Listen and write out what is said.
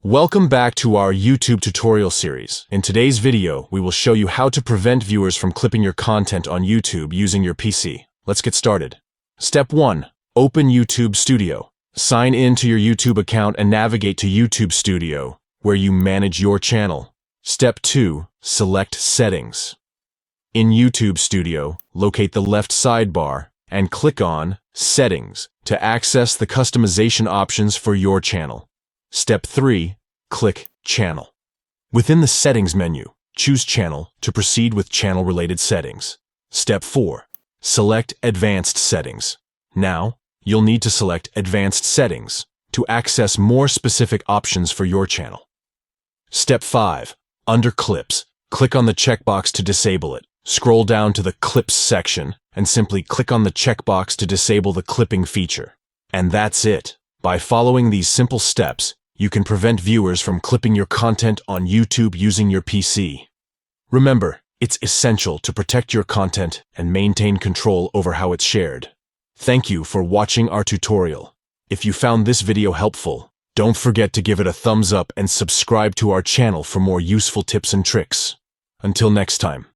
Welcome back to our YouTube tutorial series. In today's video, we will show you how to prevent viewers from clipping your content on YouTube using your PC. Let's get started. Step 1. Open YouTube Studio. Sign in to your YouTube account and navigate to YouTube Studio, where you manage your channel. Step 2. Select Settings. In YouTube Studio, locate the left sidebar and click on Settings to access the customization options for your channel. Step 3. Click Channel. Within the Settings menu, choose Channel to proceed with channel-related settings. Step 4. Select Advanced Settings. Now, you'll need to select Advanced Settings to access more specific options for your channel. Step 5. Under Clips, click on the checkbox to disable it. Scroll down to the Clips section and simply click on the checkbox to disable the clipping feature. And that's it. By following these simple steps, you can prevent viewers from clipping your content on YouTube using your PC. Remember, it's essential to protect your content and maintain control over how it's shared. Thank you for watching our tutorial. If you found this video helpful, don't forget to give it a thumbs up and subscribe to our channel for more useful tips and tricks. Until next time.